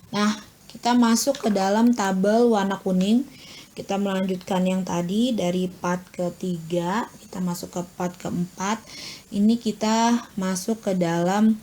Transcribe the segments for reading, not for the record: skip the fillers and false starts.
Nah, kita masuk ke dalam tabel warna kuning. Kita melanjutkan yang tadi dari part ketiga, kita masuk ke part keempat. Ini kita masuk ke dalam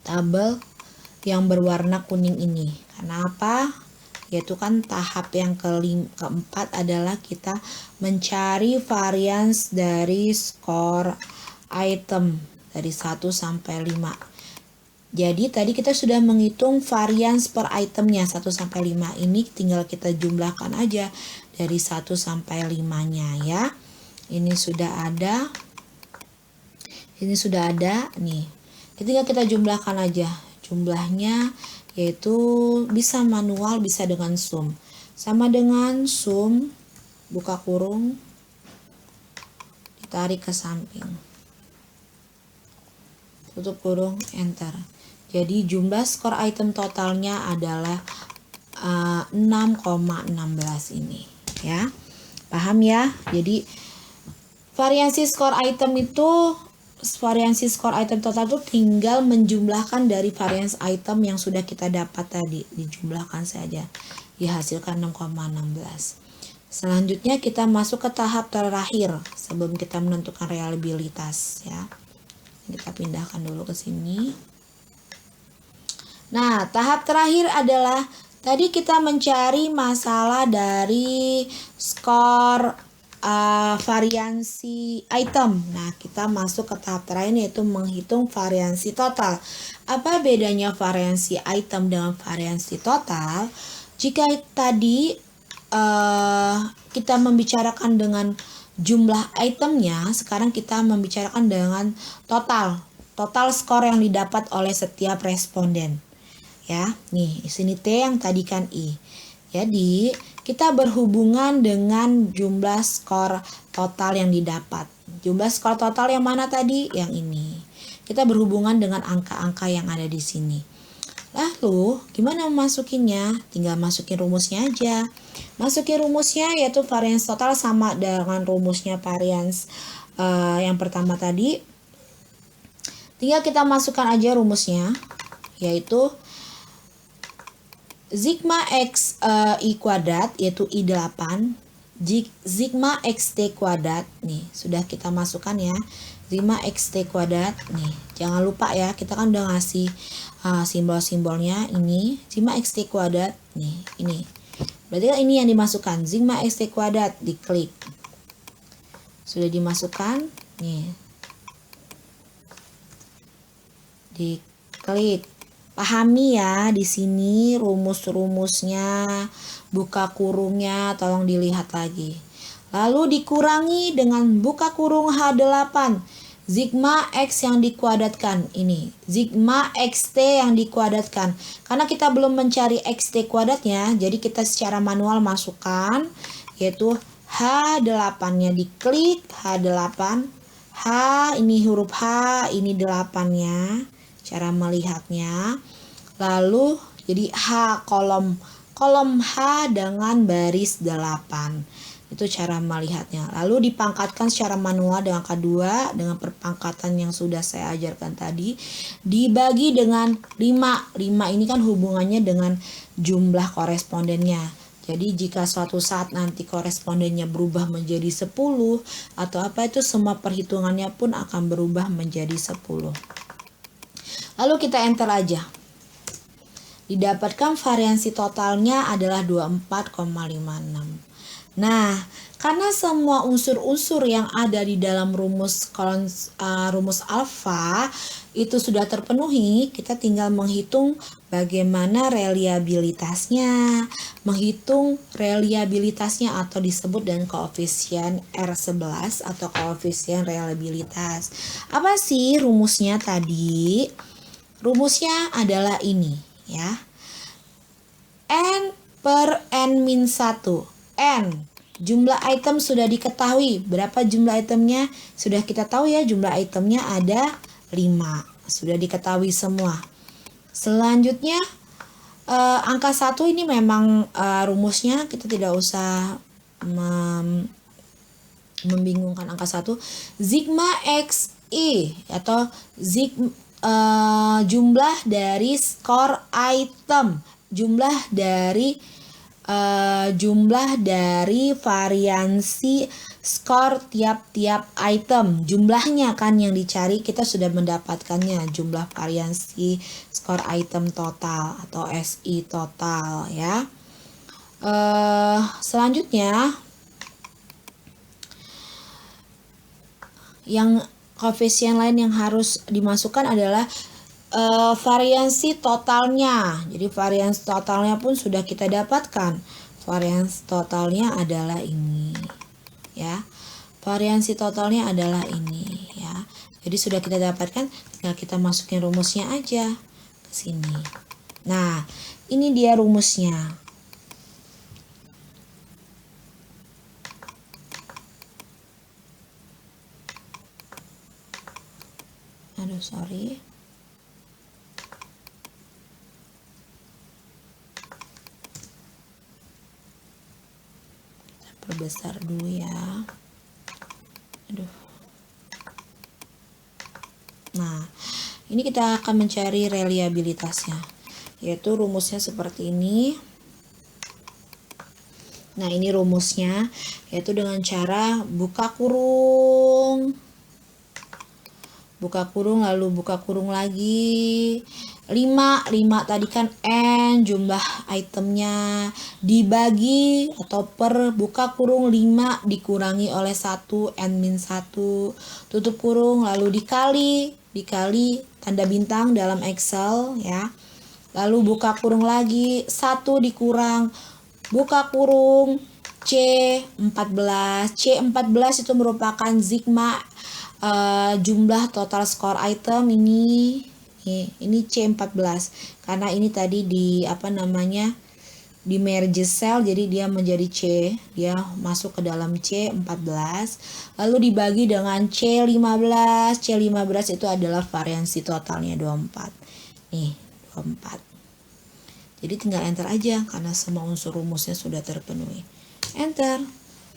tabel yang berwarna kuning ini. Karena apa? Yaitu kan tahap yang keempat adalah kita mencari varians dari skor item dari 1 sampai 5. Jadi tadi kita sudah menghitung varians per itemnya 1 sampai 5. Ini tinggal kita jumlahkan aja dari 1 sampai 5-nya ya. Ini sudah ada. Ini sudah ada nih. Tinggal kita jumlahkan aja. Jumlahnya yaitu bisa manual, bisa dengan sum. Sama dengan sum, buka kurung, ditarik ke samping. Tutup kurung, enter. Jadi jumlah skor item totalnya adalah 6,16 ini ya. Paham ya? Jadi variasi skor item total itu tinggal menjumlahkan dari varians item yang sudah kita dapat tadi, dijumlahkan saja. Dihasilkan 6,16. Selanjutnya kita masuk ke tahap terakhir sebelum kita menentukan reliabilitas ya. Kita pindahkan dulu ke sini. Nah, tahap terakhir adalah tadi kita mencari masalah dari skor variansi item. Nah, kita masuk ke tahap terakhir yaitu menghitung variansi total. Apa bedanya variansi item dengan variansi total? Jika tadi kita membicarakan dengan jumlah itemnya, sekarang kita membicarakan dengan total skor yang didapat oleh setiap responden. Ya, nih, di sini T yang tadi kan I. Jadi, kita berhubungan dengan jumlah skor total yang didapat. Jumlah skor total yang mana tadi? Yang ini. Kita berhubungan dengan angka-angka yang ada di sini. Lalu, gimana memasukinnya? Tinggal masukin rumusnya aja. Masukin rumusnya yaitu varians total sama dengan rumusnya varians yang pertama tadi. Tinggal kita masukkan aja rumusnya, yaitu sigma x I kuadrat yaitu I8, sigma xt kuadrat, nih sudah kita masukkan ya, sigma xt kuadrat, nih jangan lupa ya, kita kan udah ngasih simbol-simbolnya, ini sigma xt kuadrat, nih ini berarti kan ini yang dimasukkan, sigma xt kuadrat, diklik, sudah dimasukkan, nih diklik. Pahami ya, di sini rumus-rumusnya, buka kurungnya tolong dilihat lagi. Lalu dikurangi dengan buka kurung H8. Sigma X yang dikuadratkan ini, sigma XT yang dikuadratkan. Karena kita belum mencari XT kuadratnya, jadi kita secara manual masukkan yaitu H8-nya, diklik H8. H ini huruf H, ini 8-nya. Cara melihatnya, lalu jadi H kolom H dengan baris 8, itu cara melihatnya. Lalu dipangkatkan secara manual dengan K2 dengan perpangkatan yang sudah saya ajarkan tadi, dibagi dengan 5 ini kan hubungannya dengan jumlah korespondennya. Jadi jika suatu saat nanti korespondennya berubah menjadi 10 atau apa, itu semua perhitungannya pun akan berubah menjadi 10. Lalu kita enter aja. Didapatkan variansi totalnya adalah 24,56. Nah, karena semua unsur-unsur yang ada di dalam rumus alfa itu sudah terpenuhi, kita tinggal menghitung bagaimana reliabilitasnya. Menghitung reliabilitasnya atau disebut dengan koefisien R11 atau koefisien reliabilitas. Apa sih rumusnya tadi? Rumusnya adalah ini ya. N per N-1. N, jumlah item sudah diketahui. Berapa jumlah itemnya? Sudah kita tahu ya, jumlah itemnya ada 5. Sudah diketahui semua. Selanjutnya, angka 1 ini memang rumusnya kita tidak usah membingungkan angka 1. Sigma XI atau jumlah dari skor item jumlah dari variansi skor tiap-tiap item. Jumlahnya kan yang dicari, kita sudah mendapatkannya, jumlah variansi skor item total atau SI total ya. Selanjutnya yang koefisien lain yang harus dimasukkan adalah variansi totalnya. Jadi variansi totalnya pun sudah kita dapatkan. Variansi totalnya adalah ini ya. Variansi totalnya adalah ini ya. Jadi sudah kita dapatkan, tinggal kita masukin rumusnya aja ke sini. Nah, ini dia rumusnya. Aduh, sorry. Perbesar dulu ya. Aduh. Nah, ini kita akan mencari reliabilitasnya, yaitu rumusnya seperti ini. Nah, ini rumusnya, yaitu dengan cara buka kurung lalu buka kurung lagi. 5 tadi kan N jumlah itemnya, dibagi atau per buka kurung 5 dikurangi oleh 1 N-1, tutup kurung, lalu dikali tanda bintang dalam Excel ya. Lalu buka kurung lagi, 1 dikurang buka kurung C14. C14 itu merupakan sigma jumlah total skor item ini C14 karena ini tadi di di merge cell, jadi dia menjadi C, dia masuk ke dalam C14 lalu dibagi dengan C15 itu adalah variansi totalnya 24 nih, 24. Jadi tinggal enter aja karena semua unsur rumusnya sudah terpenuhi, enter.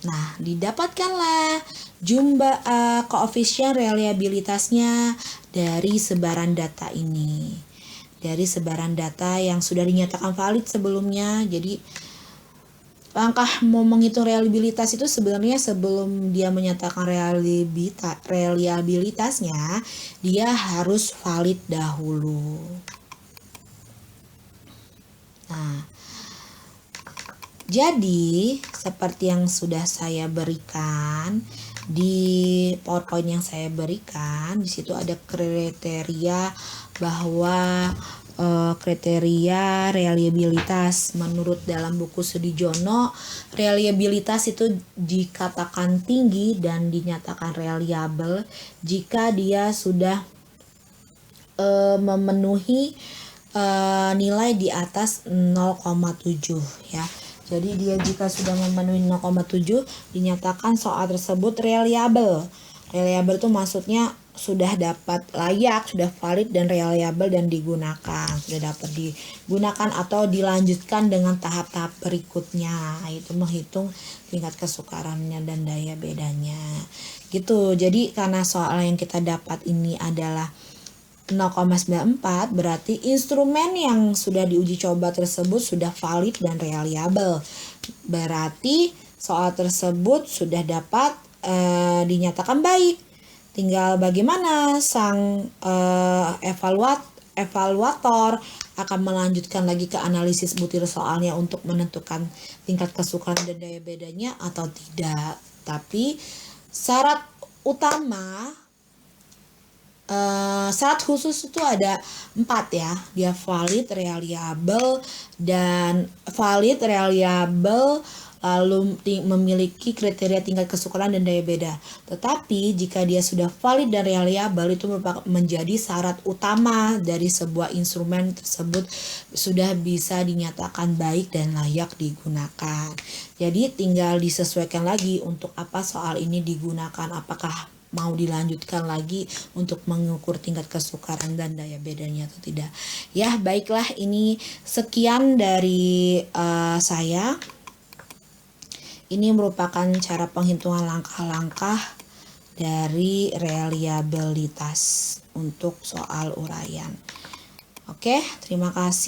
Nah, didapatkanlah jumlah koefisien reliabilitasnya dari sebaran data ini. Dari sebaran data yang sudah dinyatakan valid sebelumnya. Jadi, langkah mau menghitung reliabilitas itu sebenarnya sebelum dia menyatakan reliabilitasnya, dia harus valid dahulu. Nah, jadi, seperti yang sudah saya berikan di PowerPoint yang saya berikan, di situ ada kriteria bahwa kriteria reliabilitas menurut dalam buku Sudijono, reliabilitas itu dikatakan tinggi dan dinyatakan reliable jika dia sudah memenuhi nilai di atas 0,7 ya. Jadi dia jika sudah memenuhi 0,7 dinyatakan soal tersebut reliable. Reliable itu maksudnya sudah dapat layak, sudah valid dan reliable dan digunakan. Sudah dapat digunakan atau dilanjutkan dengan tahap-tahap berikutnya. Itu menghitung tingkat kesukarannya dan daya bedanya. Gitu. Jadi karena soal yang kita dapat ini adalah 0,94 berarti instrumen yang sudah diuji coba tersebut sudah valid dan reliable. Berarti soal tersebut sudah dapat dinyatakan baik. Tinggal bagaimana sang evaluator akan melanjutkan lagi ke analisis butir soalnya untuk menentukan tingkat kesukaran dan daya bedanya atau tidak. Tapi syarat utama, syarat khusus itu ada 4 ya. Dia valid, reliable, dan valid, reliable, lalu memiliki kriteria tingkat kesukaran dan daya beda. Tetapi jika dia sudah valid dan reliable, itu merupakan menjadi syarat utama dari sebuah instrumen tersebut sudah bisa dinyatakan baik dan layak digunakan. Jadi tinggal disesuaikan lagi untuk apa soal ini digunakan, apakah mau dilanjutkan lagi untuk mengukur tingkat kesukaran dan daya bedanya atau tidak. Ya, baiklah, ini sekian dari saya. Ini merupakan cara penghitungan langkah-langkah dari reliabilitas untuk soal uraian. Oke, terima kasih.